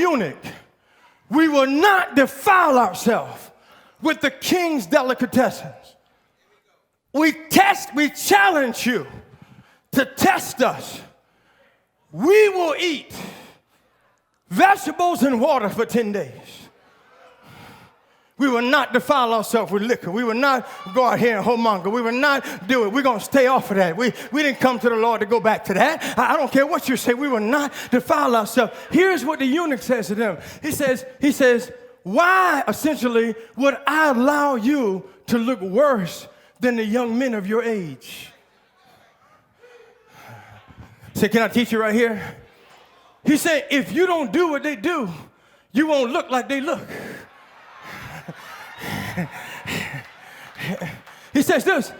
eunuch, we will not defile ourselves with the king's delicatessens. We challenge you to test us. We will eat vegetables and water for 10 days. We will not defile ourselves with liquor. We will not go out here and homonger. We will not do it. We're going to stay off of that. We didn't come to the Lord to go back to that. I don't care what you say. We will not defile ourselves. Here's what the eunuch says to them. He says, why, essentially, would I allow you to look worse than the young men of your age? Say, can I teach you right here? He said, if you don't do what they do, you won't look like they look. He says this,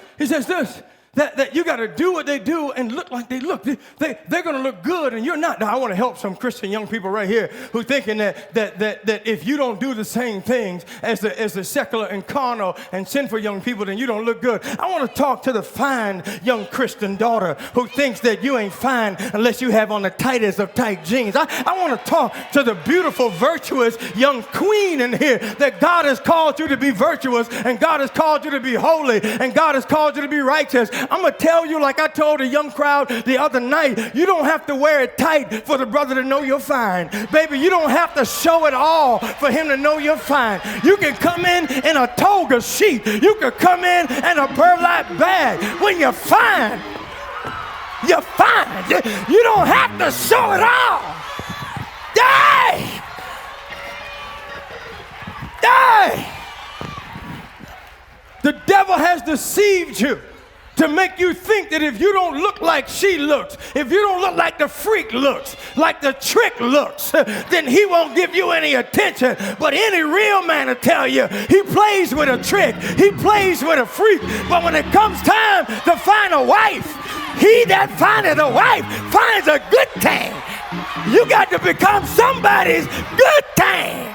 that you got to do what they do and look like they look. They're going to look good and you're not. Now, I want to help some Christian young people right here who thinking that if you don't do the same things as the secular and carnal and sinful young people, then you don't look good. I want to talk to the fine young Christian daughter who thinks that you ain't fine unless you have on the tightest of tight jeans. I want to talk to the beautiful, virtuous young queen in here that God has called you to be virtuous and God has called you to be holy and God has called you to be righteous. I'm going to tell you, like I told a young crowd the other night, you don't have to wear it tight for the brother to know you're fine. Baby, you don't have to show it all for him to know you're fine. You can come in a toga sheet. You can come in a burlap bag. When you're fine, you're fine. You don't have to show it all. Hey! Hey! The devil has deceived you to make you think that if you don't look like she looks, if you don't look like the freak looks, like the trick looks, then he won't give you any attention. But any real man will tell you, he plays with a trick, he plays with a freak. But when it comes time to find a wife, he that findeth a wife finds a good thing. You got to become somebody's good thing.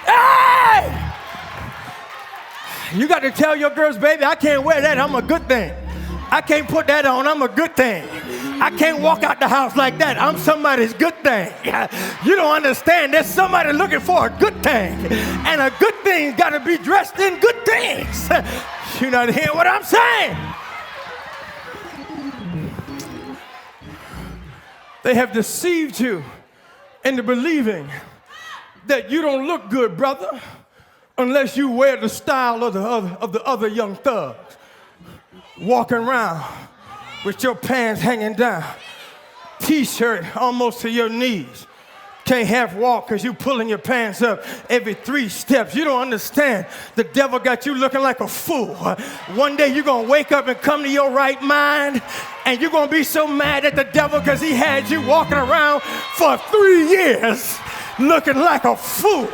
Hey! You got to tell your girls, baby, I can't wear that. I'm a good thing. I can't put that on. I'm a good thing. I can't walk out the house like that. I'm somebody's good thing. You don't understand. There's somebody looking for a good thing. And a good thing's got to be dressed in good things. You're not hearing what I'm saying? They have deceived you into believing that you don't look good, brother, unless you wear the style of the other young thugs, walking around with your pants hanging down, T-shirt almost to your knees. Can't half walk because you pulling your pants up every 3 steps. You don't understand. The devil got you looking like a fool. One day you're going to wake up and come to your right mind, and you're going to be so mad at the devil because he had you walking around for 3 years looking like a fool.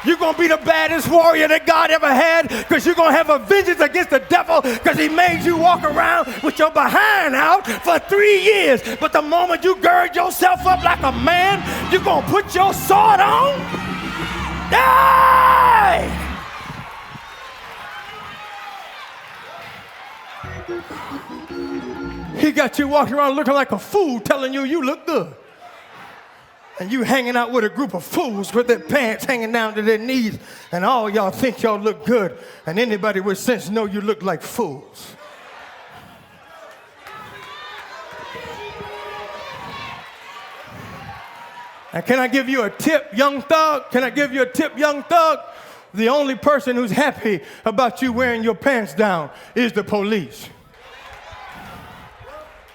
You're going to be the baddest warrior that God ever had because you're going to have a vengeance against the devil because he made you walk around with your behind out for 3 years. But the moment you gird yourself up like a man, you're going to put your sword on. Hey! He got you walking around looking like a fool telling you look good. And you hanging out with a group of fools with their pants hanging down to their knees, and all y'all think y'all look good, and anybody with sense know you look like fools. And can I give you a tip, young thug? Can I give you a tip, young thug? The only person who's happy about you wearing your pants down is the police.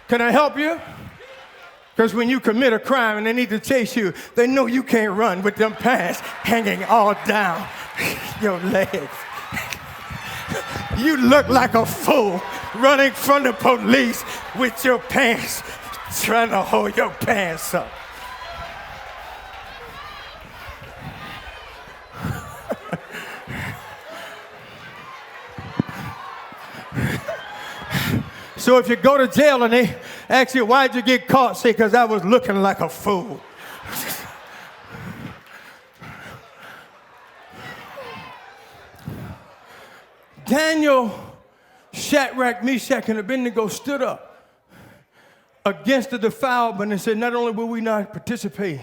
Can I help you? Because when you commit a crime and they need to chase you, they know you can't run with them pants hanging all down your legs. You look like a fool running from the police with your pants, trying to hold your pants up. So if you go to jail and they ask you, why'd you get caught? Say, because I was looking like a fool. Daniel, Shadrach, Meshach, and Abednego stood up against the defilement and said, not only will we not participate,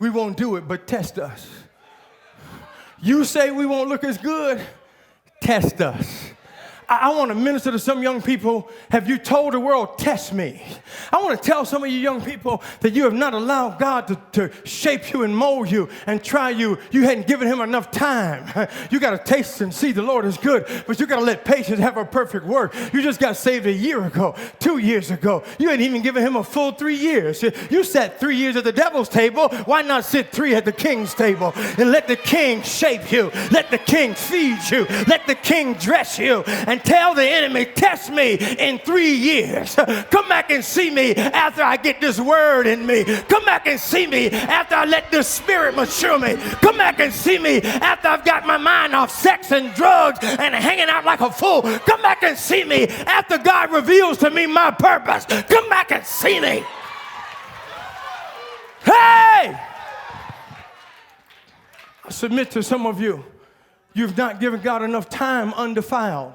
we won't do it, but test us. You say we won't look as good, test us. I want to minister to some young people. Have you told the world, test me? I want to tell some of you young people that you have not allowed God to shape you and mold you and try you. You hadn't given him enough time. You got to taste and see the Lord is good, but you got to let patience have a perfect work. You just got saved a year ago, 2 years ago. You ain't even given him a full 3 years. You sat 3 years at the devil's table. Why not sit 3 at the king's table and let the king shape you? Let the king feed you. Let the king dress you. And tell the enemy, test me in 3 years. Come back and see me after I get this word in me. Come back and see me after I let the spirit mature me. Come back and see me after I've got my mind off sex and drugs and hanging out like a fool. Come back and see me after God reveals to me my purpose. Come back and see me. Hey! I submit to some of you, you've not given God enough time undefiled.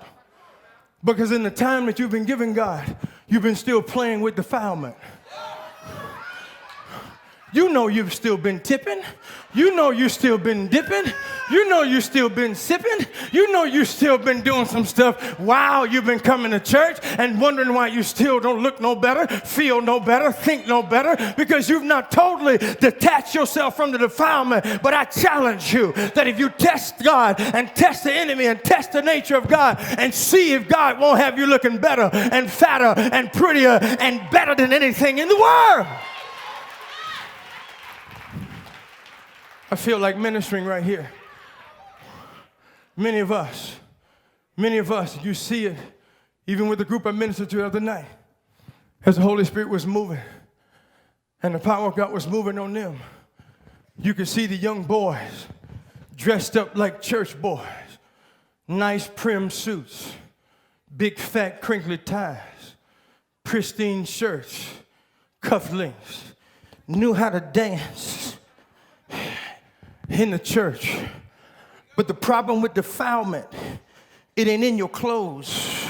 Because in the time that you've been giving God, you've been still playing with defilement. You know you've still been tipping. You know you've still been dipping. You know you've still been sipping. You know you've still been doing some stuff while you've been coming to church and wondering why you still don't look no better, feel no better, think no better, because you've not totally detached yourself from the defilement. But I challenge you that if you test God and test the enemy and test the nature of God and see if God won't have you looking better and fatter and prettier and better than anything in the world. I feel like ministering right here. Many of us, you see it, even with the group I ministered to the other night, as the Holy Spirit was moving and the power of God was moving on them. You could see the young boys dressed up like church boys, nice prim suits, big fat crinkly ties, pristine shirts, cufflinks, knew how to dance in the church. But the problem with defilement, it ain't in your clothes.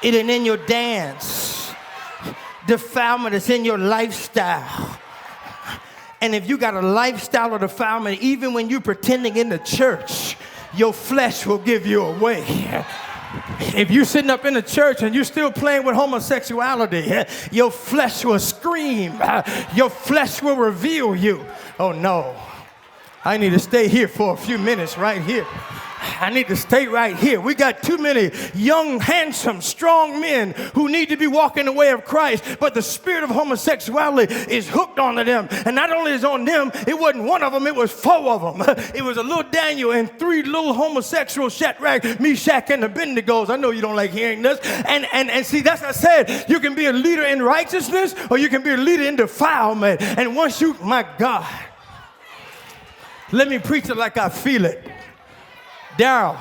It ain't in your dance. Defilement is in your lifestyle. And if you got a lifestyle of defilement, even when you're pretending in the church, your flesh will give you away. If you're sitting up in the church and you're still playing with homosexuality, your flesh will scream. Your flesh will reveal you. Oh no, I need to stay here for a few minutes right here. I need to stay right here. We got too many young, handsome, strong men who need to be walking the way of Christ, but the spirit of homosexuality is hooked onto them. And not only is it on them, it wasn't one of them, it was 4 of them. It was a little Daniel and 3 little homosexual Shadrach, Meshach, and Abednego. I know you don't like hearing this. And see, that's what I said. You can be a leader in righteousness or you can be a leader in defilement. And once you, my God, let me preach it like I feel it. Daryl,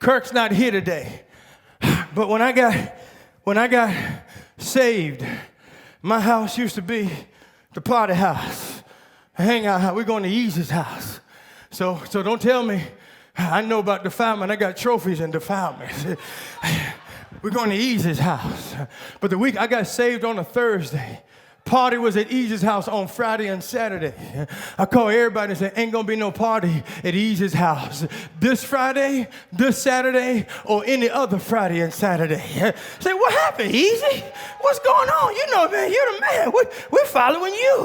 Kirk's not here today, but when I got saved, my house used to be the party house, a hangout house. We're going to Easy's house. So don't tell me I know about defilement. I got trophies in defilement. We're going to Easy's house. But the week I got saved on a Thursday, party was at Easy's house on Friday and Saturday. I called everybody and said, ain't gonna be no party at Easy's house this Friday, this Saturday, or any other Friday and Saturday. Say, what happened, Easy? What's going on? You know, man, you're the man. We're following you.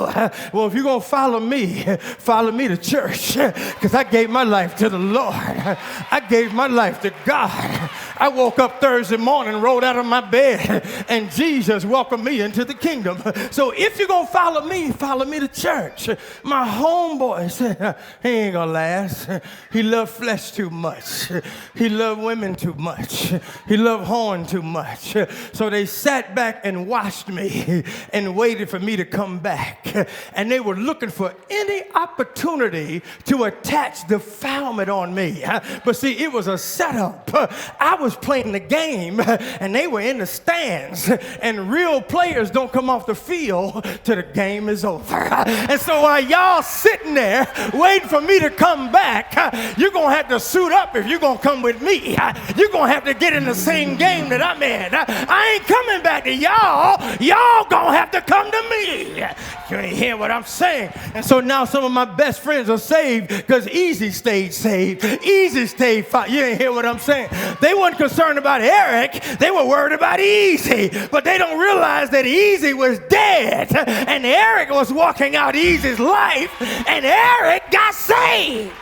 Well, if you're gonna follow me to church, because I gave my life to the Lord. I gave my life to God. I woke up Thursday morning, rolled out of my bed, and Jesus welcomed me into the kingdom. So if you're going to follow me to church. My homeboy said, he ain't going to last. He loved flesh too much. He loved women too much. He loved horn too much. So they sat back and watched me and waited for me to come back. And they were looking for any opportunity to attach defilement on me. But see, it was a setup. I was was playing the game and they were in the stands, and real players don't come off the field till the game is over. And so while y'all sitting there waiting for me to come back, you're going to have to suit up if you're going to come with me. You're going to have to get in the same game that I'm in. I ain't coming back to y'all. Y'all going to have to come to me. You ain't hear what I'm saying. And so now some of my best friends are saved because Easy stayed saved. Easy stayed fine. You ain't hear what I'm saying. They weren't concerned about Eric. They were worried about Easy. But they don't realize that Easy was dead. And Eric was walking out Easy's life. And Eric got saved.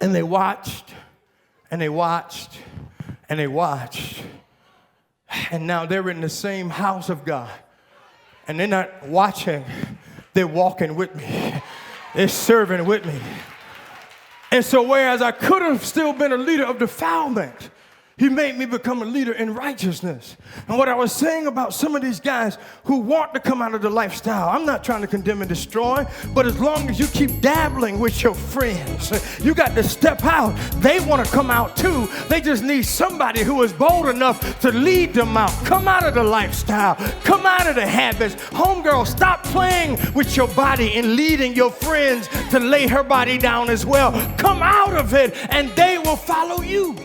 And they watched, and they watched, and they watched. And now they're in the same house of God. And they're not watching, they're walking with me. They're serving with me. And so whereas I could have still been a leader of defilement, he made me become a leader in righteousness. And what I was saying about some of these guys who want to come out of the lifestyle, I'm not trying to condemn and destroy, but as long as you keep dabbling with your friends, you got to step out. They want to come out too. They just need somebody who is bold enough to lead them out. Come out of the lifestyle. Come out of the habits. Homegirl, stop playing with your body and leading your friends to lay her body down as well. Come out of it and they will follow you.